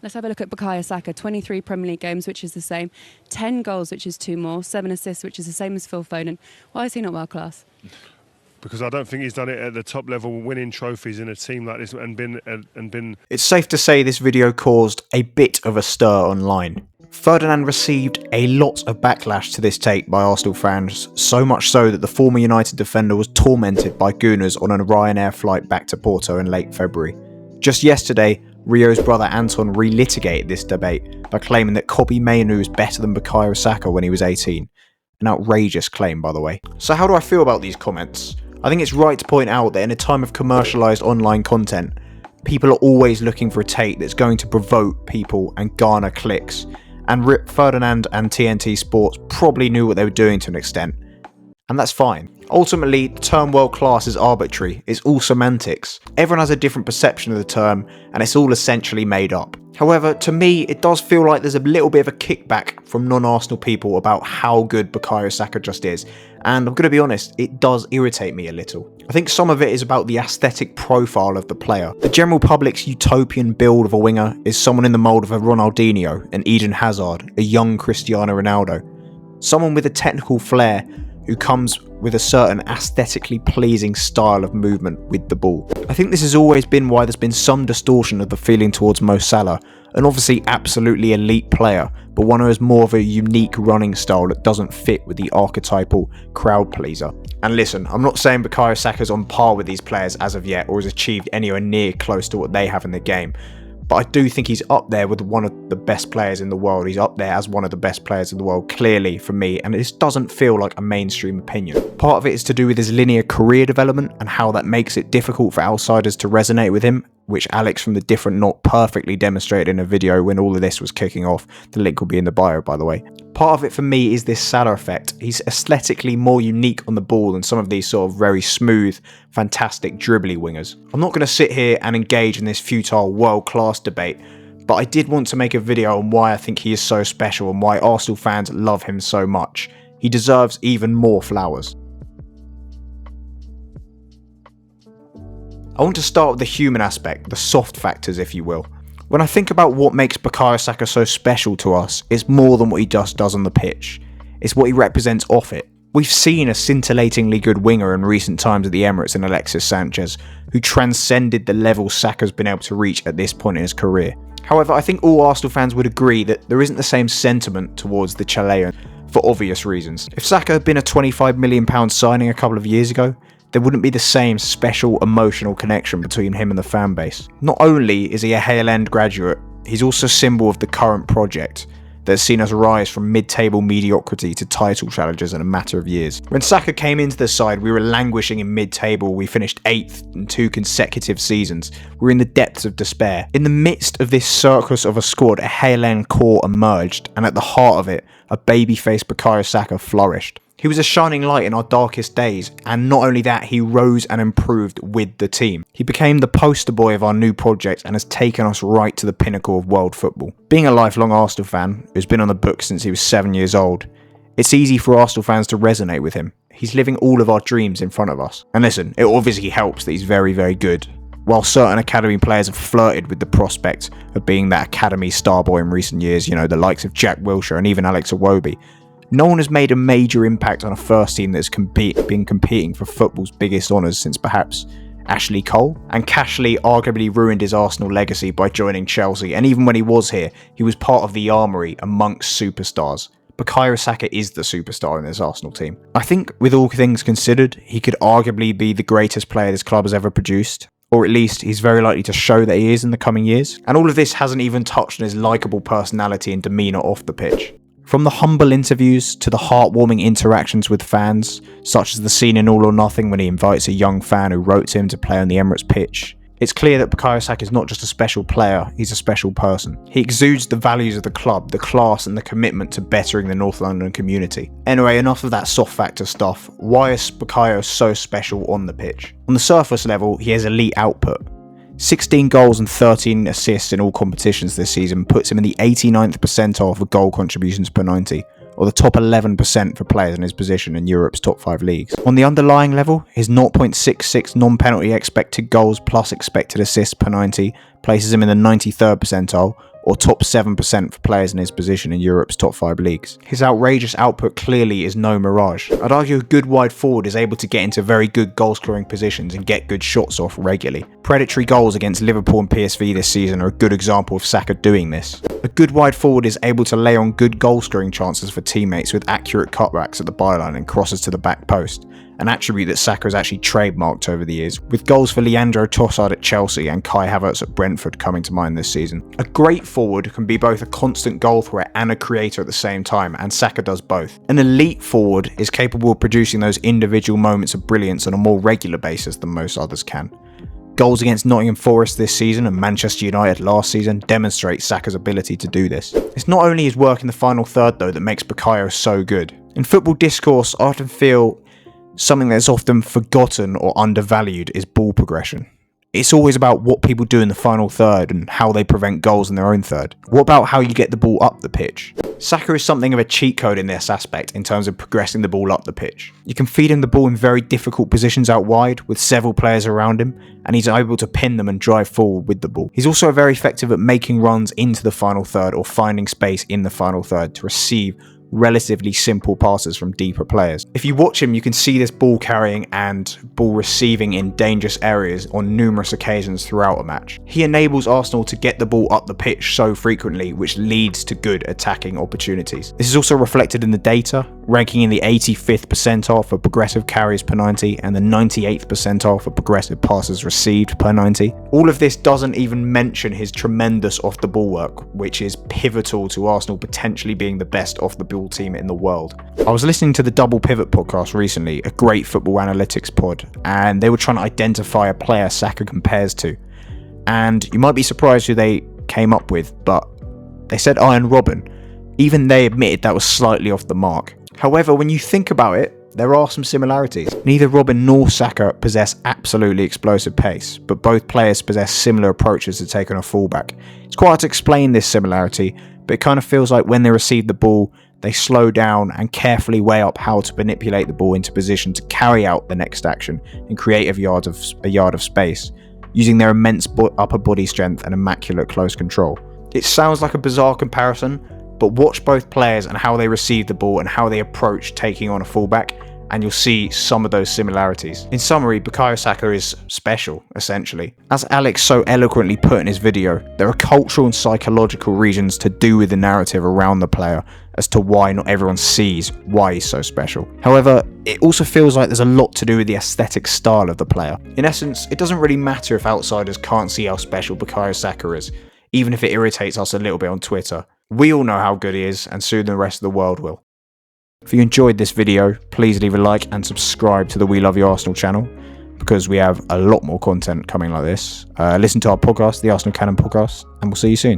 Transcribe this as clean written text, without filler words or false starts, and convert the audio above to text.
Let's have a look at Bukayo Saka. 23 Premier League games, which is the same. 10 goals, which is 2 more. 7 assists, which is the same as Phil Foden. Why is he not world class? Because I don't think he's done it at the top level, winning trophies in a team like this and been. It's safe to say this video caused a bit of a stir online. Ferdinand received a lot of backlash to this take by Arsenal fans, so much so that the former United defender was tormented by gooners on a Ryanair flight back to Porto in late February. Just yesterday, Rio's brother Anton relitigated this debate by claiming that Kobbie Mainoo is better than Bukayo Saka when he was 18. An outrageous claim, by the way. So how do I feel about these comments? I think it's right to point out that in a time of commercialised online content, people are always looking for a take that's going to provoke people and garner clicks. And Ferdinand and TNT Sports probably knew what they were doing to an extent. And that's fine. Ultimately, the term world class is arbitrary. It's all semantics. Everyone has a different perception of the term, and it's all essentially made up. However, to me, it does feel like there's a little bit of a kickback from non-Arsenal people about how good Bukayo Saka just is. And I'm going to be honest, it does irritate me a little. I think some of it is about the aesthetic profile of the player. The general public's utopian build of a winger is someone in the mould of a Ronaldinho, an Eden Hazard, a young Cristiano Ronaldo. Someone with a technical flair who comes with a certain aesthetically pleasing style of movement with the ball. I think this has always been why there's been some distortion of the feeling towards Mo Salah, an obviously absolutely elite player, but one who has more of a unique running style that doesn't fit with the archetypal crowd pleaser. And listen, I'm not saying Bukayo Saka's on par with these players as of yet, or has achieved anywhere near close to what they have in the game. But I do think he's up there with one of the best players in the world. He's up there as one of the best players in the world, clearly, for me, and this doesn't feel like a mainstream opinion. Part of it is to do with his linear career development and how that makes it difficult for outsiders to resonate with him, which Alex from The Different Knot perfectly demonstrated in a video when all of this was kicking off. The link will be in the bio, by the way. Part of it for me is this Salah effect. He's aesthetically more unique on the ball than some of these sort of very smooth, fantastic dribbly wingers. I'm not going to sit here and engage in this futile world-class debate, but I did want to make a video on why I think he is so special and why Arsenal fans love him so much. He deserves even more flowers. I want to start with the human aspect, the soft factors if you will. When I think about what makes Bukayo Saka so special to us, it's more than what he just does on the pitch. It's what he represents off it. We've seen a scintillatingly good winger in recent times at the Emirates in Alexis Sanchez, who transcended the level Saka's been able to reach at this point in his career. However, I think all Arsenal fans would agree that there isn't the same sentiment towards the Chilean, for obvious reasons. If Saka had been a £25 million signing a couple of years ago, there wouldn't be the same special emotional connection between him and the fan base. Not only is he a Hale End graduate, he's also a symbol of the current project that has seen us rise from mid-table mediocrity to title challenges in a matter of years. When Saka came into the side, we were languishing in mid-table. We finished 8th in 2 consecutive seasons. We were in the depths of despair. In the midst of this circus of a squad, a Hale End core emerged, and at the heart of it, a baby-faced Bukayo Saka flourished. He was a shining light in our darkest days, and not only that, he rose and improved with the team. He became the poster boy of our new project and has taken us right to the pinnacle of world football. Being a lifelong Arsenal fan, who's been on the books since he was 7 years old, it's easy for Arsenal fans to resonate with him. He's living all of our dreams in front of us. And listen, it obviously helps that he's very, very good. While certain academy players have flirted with the prospect of being that academy star boy in recent years, you know, the likes of Jack Wilshere and even Alex Iwobi, no one has made a major impact on a first team that's been competing for football's biggest honours since perhaps Ashley Cole. And Cashley arguably ruined his Arsenal legacy by joining Chelsea, and even when he was here, he was part of the armoury amongst superstars. Bukayo Saka is the superstar in this Arsenal team. I think, with all things considered, he could arguably be the greatest player this club has ever produced. Or at least, he's very likely to show that he is in the coming years. And all of this hasn't even touched on his likeable personality and demeanour off the pitch. From the humble interviews to the heartwarming interactions with fans, such as the scene in All or Nothing when he invites a young fan who wrote to him to play on the Emirates pitch, it's clear that Bukayo Saka is not just a special player, he's a special person. He exudes the values of the club, the class and the commitment to bettering the North London community. Anyway, enough of that soft factor stuff. Why is Bukayo so special on the pitch? On the surface level, he has elite output. 16 goals and 13 assists in all competitions this season puts him in the 89th percentile for goal contributions per 90, or the top 11% for players in his position in Europe's top 5 leagues. On the underlying level, his 0.66 non-penalty expected goals plus expected assists per 90 places him in the 93rd percentile, or top 7% for players in his position in Europe's top 5 leagues. His outrageous output clearly is no mirage. I'd argue a good wide forward is able to get into very good goal-scoring positions and get good shots off regularly. Predatory goals against Liverpool and PSV this season are a good example of Saka doing this. A good wide forward is able to lay on good goal-scoring chances for teammates with accurate cutbacks at the byline and crosses to the back post, an attribute that Saka has actually trademarked over the years, with goals for Leandro Trossard at Chelsea and Kai Havertz at Brentford coming to mind this season. A great forward can be both a constant goal threat and a creator at the same time, and Saka does both. An elite forward is capable of producing those individual moments of brilliance on a more regular basis than most others can. Goals against Nottingham Forest this season and Manchester United last season demonstrate Saka's ability to do this. It's not only his work in the final third though that makes Bukayo so good. In football discourse, I often feel something that's often forgotten or undervalued is ball progression. It's always about what people do in the final third and how they prevent goals in their own third. What about how you get the ball up the pitch? Saka is something of a cheat code in this aspect in terms of progressing the ball up the pitch. You can feed him the ball in very difficult positions out wide with several players around him, and he's able to pin them and drive forward with the ball. He's also very effective at making runs into the final third or finding space in the final third to receive relatively simple passes from deeper players. If you watch him, you can see this ball carrying and ball receiving in dangerous areas on numerous occasions throughout a match. He enables Arsenal to get the ball up the pitch so frequently, which leads to good attacking opportunities. This is also reflected in the data, ranking in the 85th percentile for progressive carries per 90 and the 98th percentile for progressive passes received per 90. All of this doesn't even mention his tremendous off the ball work, which is pivotal to Arsenal potentially being the best off the ball team in the world. I was listening to the Double Pivot podcast recently, a great football analytics pod, and they were trying to identify a player Saka compares to. And you might be surprised who they came up with, but they said Iron Robin. Even they admitted that was slightly off the mark. However, when you think about it, there are some similarities. Neither Robin nor Saka possess absolutely explosive pace, but both players possess similar approaches to take on a fullback. It's quite hard to explain this similarity, but it kind of feels like when they receive the ball, they slow down and carefully weigh up how to manipulate the ball into position to carry out the next action and create a yard of space, using their immense upper body strength and immaculate close control. It sounds like a bizarre comparison, but watch both players and how they receive the ball and how they approach taking on a fullback, and you'll see some of those similarities. In summary, Bukayo Saka is special, essentially. As Alex so eloquently put in his video, there are cultural and psychological reasons to do with the narrative around the player as to why not everyone sees why he's so special. However, it also feels like there's a lot to do with the aesthetic style of the player. In essence, it doesn't really matter if outsiders can't see how special Bukayo Saka is, even if it irritates us a little bit on Twitter. We all know how good he is, and soon the rest of the world will. If you enjoyed this video, please leave a like and subscribe to the We Love You Arsenal channel, because we have a lot more content coming like this. Listen to our podcast, the Arsenal Cannon podcast, and we'll see you soon.